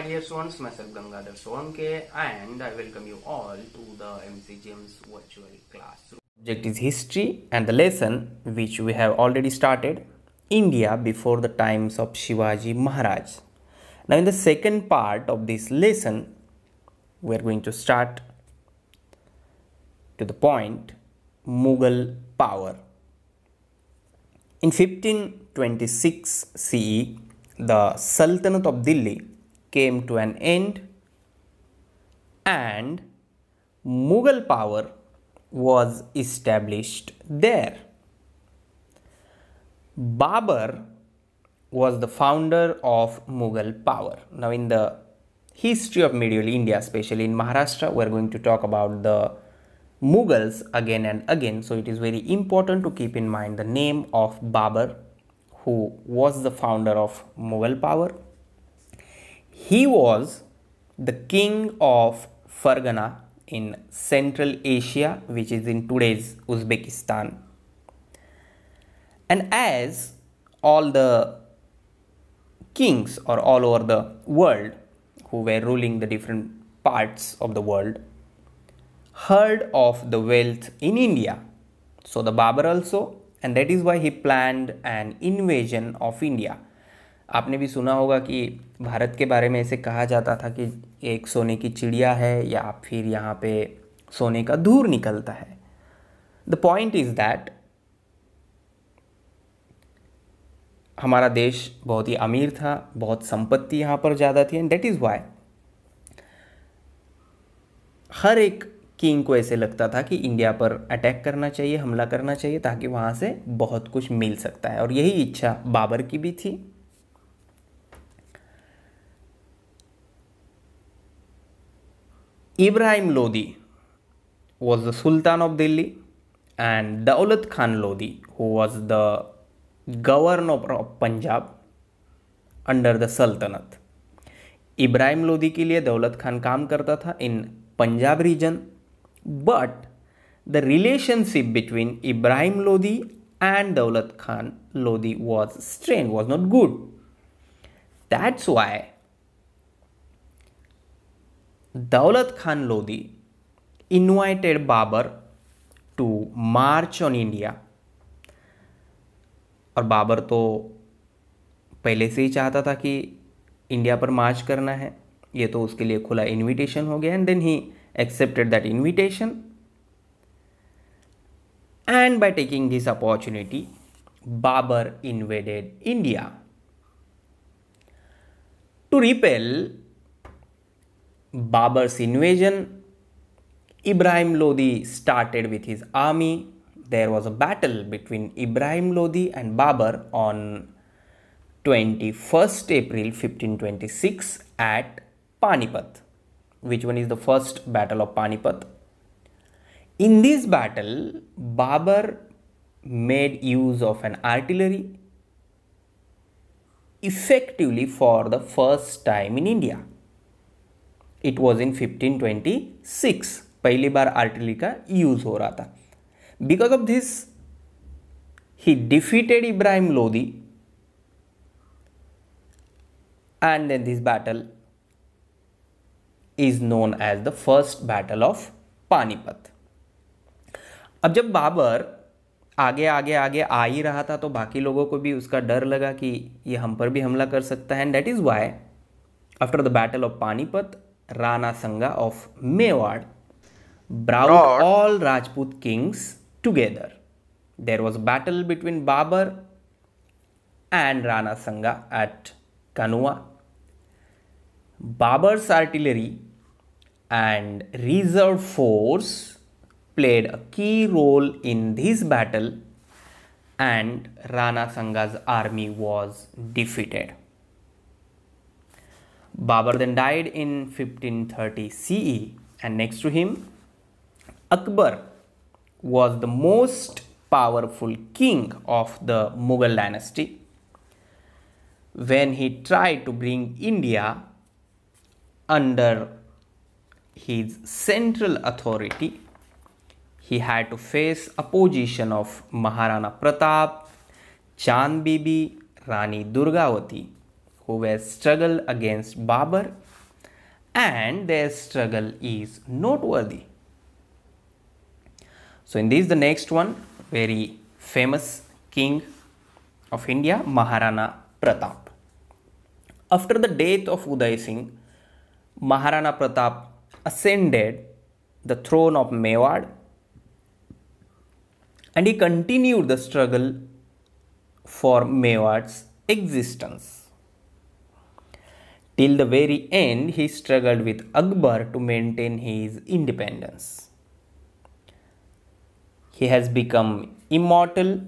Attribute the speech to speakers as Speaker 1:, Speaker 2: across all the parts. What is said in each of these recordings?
Speaker 1: dear students, myself Gangadhar Solanke, and I welcome you all to the MC James virtual classroom. Subject is history, and the lesson which we have already started, India before the times of Shivaji Maharaj. Now in the second part of this lesson, we are going to start to the point Mughal power. In 1526 CE, the Sultanate of Delhi came to an end and Mughal power was established there. Babur was the founder of Mughal power. Now in the history of medieval India, especially in Maharashtra, we are going to talk about the Mughals again and again. So it is very important to keep in mind the name of Babur, who was the founder of Mughal power. He was the king of Fargana in Central Asia, which is in today's Uzbekistan. And as all the kings or all over the world who were ruling the different parts of the world heard of the wealth in India, so the Babur also, and that is why he planned an invasion of India. आपने भी सुना होगा कि भारत के बारे में ऐसे कहा जाता था कि एक सोने की चिड़िया है या फिर यहाँ पे सोने का धूर निकलता है. द पॉइंट इज दैट हमारा देश बहुत ही अमीर था, बहुत संपत्ति यहाँ पर ज़्यादा थी, एंड दैट इज़ वाई हर एक किंग को ऐसे लगता था कि इंडिया पर अटैक करना चाहिए, हमला करना चाहिए, ताकि वहाँ से बहुत कुछ मिल सकता है. और यही इच्छा बाबर की भी थी. Ibrahim Lodi was the Sultan of Delhi, and Daulat Khan Lodi, who was the governor of Punjab under the Sultanate. Ibrahim Lodi के लिए दौलत खान काम करता था in Punjab region, but the relationship between Ibrahim Lodi and Daulat Khan Lodi was strained, was not good. That's why Daulat Khan Lodi invited Babur to march on India. और बाबर तो पहले से ही चाहता था कि इंडिया पर मार्च करना है. ये तो उसके लिए खुला इनविटेशन हो गया, and then he accepted that invitation. And by taking this opportunity Babur invaded India. To repel Babur's invasion, Ibrahim Lodi started with his army. There was a battle between Ibrahim Lodi and Babur on 21st April 1526 at Panipat. Which one is the first battle of Panipat? In this battle, Babur made use of an artillery effectively for the first time in India. It was in 1526. पहली बार artillery का use हो रहा था. Because of this he defeated Ibrahim Lodi, and then this battle is known as the first battle of Panipat. अब जब बाबर आगे आगे आगे आ ही रहा था तो बाकी लोगों को भी उसका डर लगा कि ये हम पर भी हमला कर सकता है, and that is why after the battle of Panipat, Rana Sanga of Mewar brought all Rajput kings together. There was a battle between Babur and Rana Sanga at Kanua. Babur's artillery and reserve force played a key role in this battle, and Rana Sanga's army was defeated. Babur then died in 1530 CE, and next to him, Akbar was the most powerful king of the Mughal dynasty. When he tried to bring India under his central authority, he had to face opposition of Maharana Pratap, Chand Bibi, Rani Durgavati, who were struggled against Babur and their struggle is noteworthy. So in this, the next one, very famous king of India, Maharana Pratap. After the death of Uday Singh, Maharana Pratap ascended the throne of Mewar, and he continued the struggle for Mewad's existence. Till the very end, he struggled with Akbar to maintain his independence. He has become immortal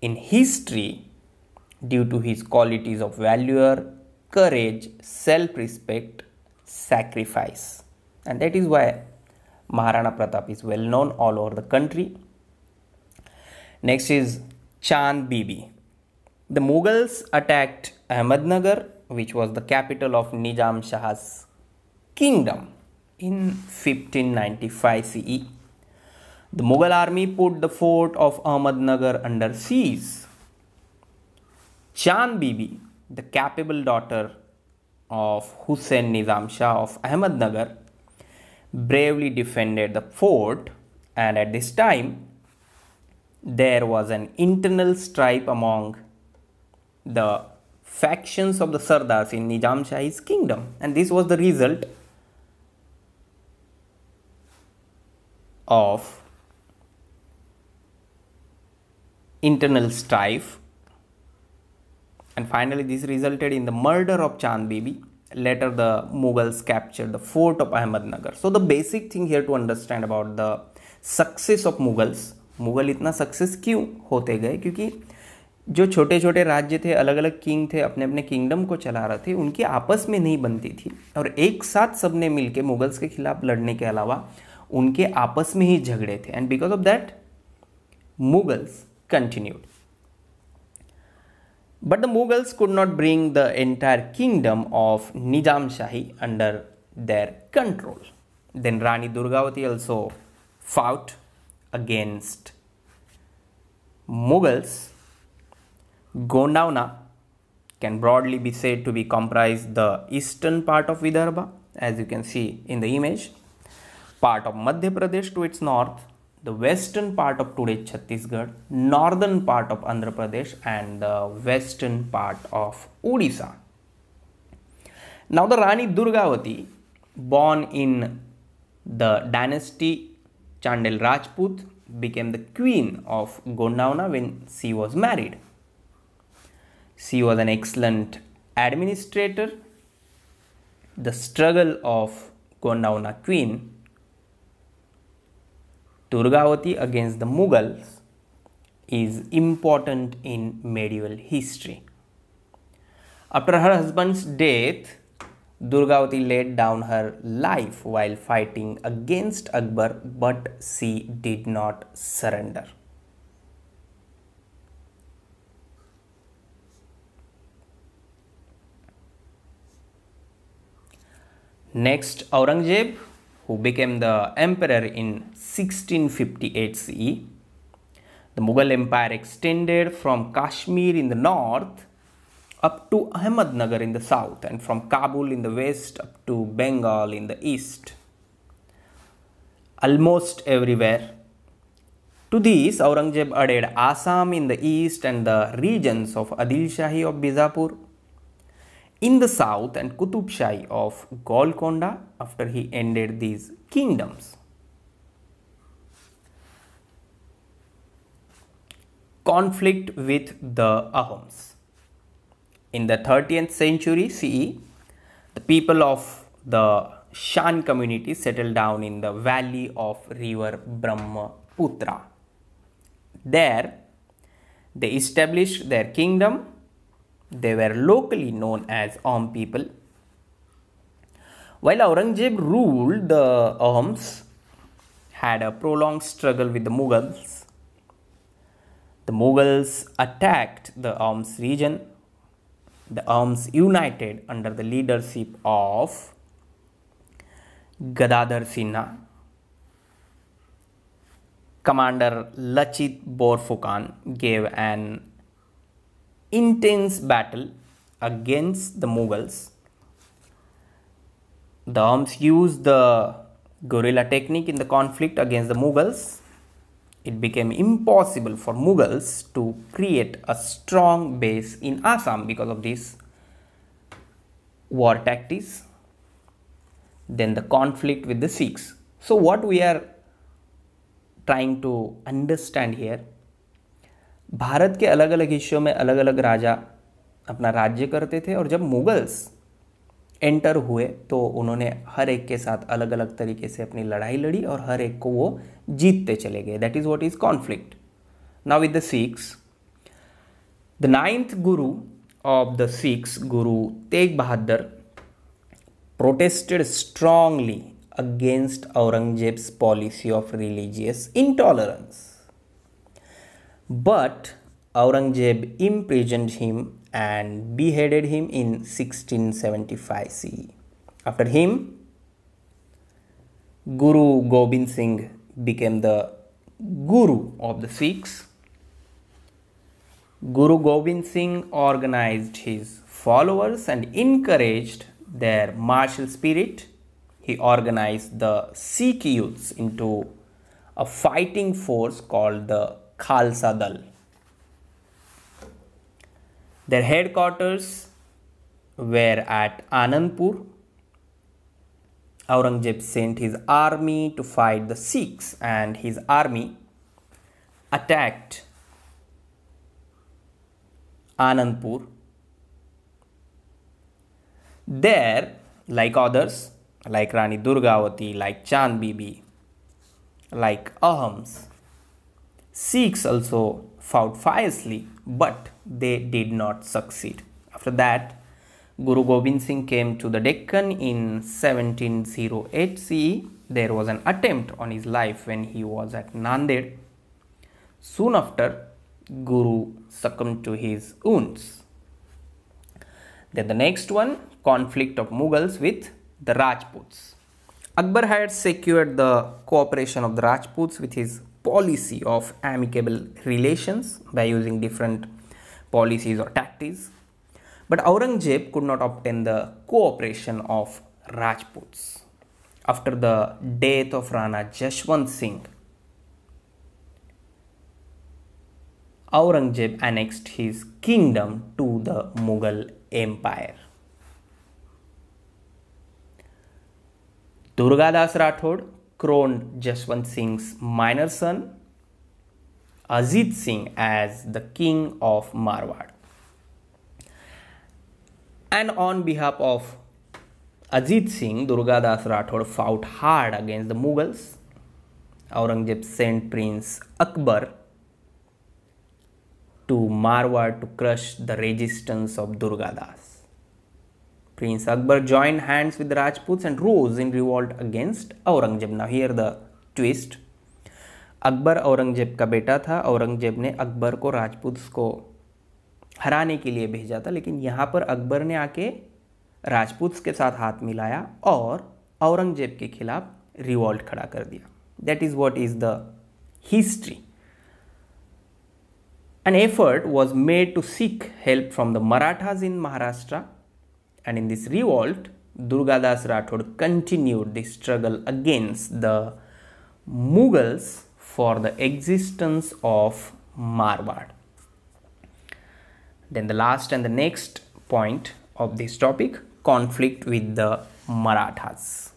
Speaker 1: in history due to his qualities of valor, courage, self-respect, sacrifice. And that is why Maharana Pratap is well known all over the country. Next is Chand Bibi. The Mughals attacked Ahmednagar, which was the capital of Nizam Shah's kingdom, in 1595 CE. The Mughal army put the fort of Ahmednagar under siege. Chand Bibi, the capable daughter of Hussain Nizam Shah of Ahmednagar, bravely defended the fort, and at this time there was an internal strife among the factions of the Sardars in Nizam Shah's kingdom, and this was the result of internal strife, and finally this resulted in the murder of Chand Bibi. Later the Mughals captured the fort of Ahmednagar. So the basic thing here to understand about the success of Mughals, Mughal इतना success क्यों होते गए, क्योंकि जो छोटे छोटे राज्य थे, अलग अलग किंग थे, अपने अपने किंगडम को चला रहे थे, उनकी आपस में नहीं बनती थी, और एक साथ सबने मिलके मुगल्स के खिलाफ लड़ने के अलावा उनके आपस में ही झगड़े थे, and because of that Mughals continued. But the Mughals could not bring the entire kingdom of Nizam Shahi under their control. Then Rani Durgavati also fought against Mughals. Gondwana can broadly be said to be comprised the eastern part of Vidarbha, as you can see in the image, part of Madhya Pradesh to its north, the western part of today's Chhattisgarh, northern part of Andhra Pradesh, and the western part of Odisha. Now the Rani Durgavati, born in the dynasty Chandel Rajput, became the queen of Gondwana when she was married. She was an excellent administrator. The struggle of Gondwana queen Durgavati against the Mughals is important in medieval history. After her husband's death, Durgavati laid down her life while fighting against Akbar, but she did not surrender. Next, Aurangzeb, who became the emperor in 1658 CE. The Mughal Empire extended from Kashmir in the north up to Ahmednagar in the south, and from Kabul in the west up to Bengal in the east. Almost everywhere. To this, Aurangzeb added Assam in the east and the regions of Adil Shahi of Bijapur in the south and Qutub Shahi of Golconda after he ended these kingdoms. Conflict with the Ahoms. In the 30th century CE, the people of the Shan community settled down in the valley of river Brahmaputra. There, they established their kingdom. They were locally known as Ahom people. While Aurangzeb ruled, the Ahoms had a prolonged struggle with the Mughals. The Mughals attacked the Ahoms region. The Ahoms united under the leadership of Gadadhar Sinha. Commander Lachit Borphukan gave an intense battle against the Mughals. The Ahms used the guerrilla technique in the conflict against the Mughals. It became impossible for Mughals to create a strong base in Assam because of these war tactics. Then the conflict with the Sikhs. So what we are trying to understand here, Bharat के अलग अलग हिस्सों में अलग अलग राजा अपना राज्य करते थे, और जब मुगल्स एंटर हुए तो उन्होंने हर एक के साथ अलग अलग तरीके से अपनी लड़ाई लड़ी और हर एक को वो जीतते चले गए. That is what is conflict. Now with the Sikhs, the 9th Guru of the Sikhs, Guru Tegh Bahadur, protested strongly against Aurangzeb's policy of religious intolerance. But Aurangzeb imprisoned him and beheaded him in 1675 CE. After him, Guru Gobind Singh became the Guru of the Sikhs. Guru Gobind Singh organized his followers and encouraged their martial spirit. He organized the Sikh youths into a fighting force called the Khalsa Dal. Their headquarters were at Anandpur. Aurangzeb sent his army to fight the Sikhs, and his army attacked Anandpur. There, like others, like Rani Durgavati, like Chand Bibi, like Ahams, Sikhs also fought fiercely, but they did not succeed. After that, Guru Gobind Singh came to the Deccan in 1708 CE. There was an attempt on his life when he was at Nanded. Soon after, Guru succumbed to his wounds. Then the next one, conflict of Mughals with the Rajputs. Akbar had secured the cooperation of the Rajputs with his policy of amicable relations by using different policies or tactics. But Aurangzeb could not obtain the cooperation of Rajputs. After the death of Rana Jashwant Singh, Aurangzeb annexed his kingdom to the Mughal Empire. Durgadas Rathod crowned Jashwant Singh's minor son Ajit Singh as the king of Marwar. And on behalf of Ajit Singh, Durgadas Rathod fought hard against the Mughals. Aurangzeb sent Prince Akbar to Marwar to crush the resistance of Durgadas. Prince Akbar joined hands with the Rajputs and rose in revolt against Aurangzeb. Now here the twist. Akbar Aurangzeb का बेटा था. औरंगजेब ने अकबर को राजपूत को हराने के लिए भेजा था, लेकिन यहाँ पर अकबर ने आके राजपूत के साथ हाथ मिलाया और औरंगजेब के खिलाफ रिवॉल्ट खड़ा कर दिया. That is what is the history. An effort was made to seek help from the Marathas in Maharashtra, and in this revolt, Durgadas Rathod continued the struggle against the Mughals for the existence of Marwar. Then the last and the next point of this topic, conflict with the Marathas.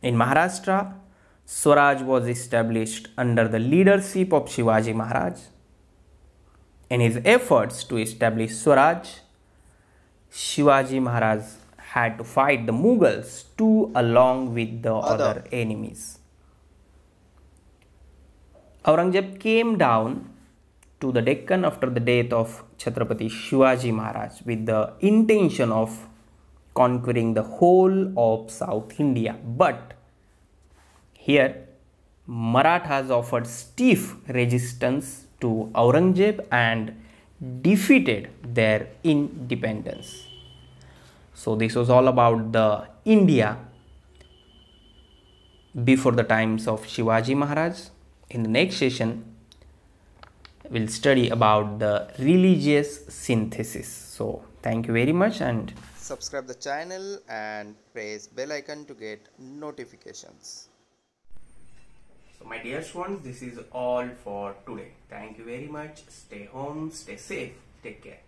Speaker 1: In Maharashtra, Swaraj was established under the leadership of Shivaji Maharaj. In his efforts to establish Swaraj, Shivaji Maharaj had to fight the Mughals too along with the other enemies. Aurangzeb came down to the Deccan after the death of Chhatrapati Shivaji Maharaj with the intention of conquering the whole of South India. But here Marathas offered stiff resistance to Aurangzeb and defeated their independence. So this was all about the India before the times of Shivaji Maharaj. In the next session, we'll study about the religious synthesis. So thank you very much and
Speaker 2: subscribe the channel and press bell icon to get notifications.
Speaker 1: So my dear students, this is all for today. Thank you very much. Stay home, stay safe, take care.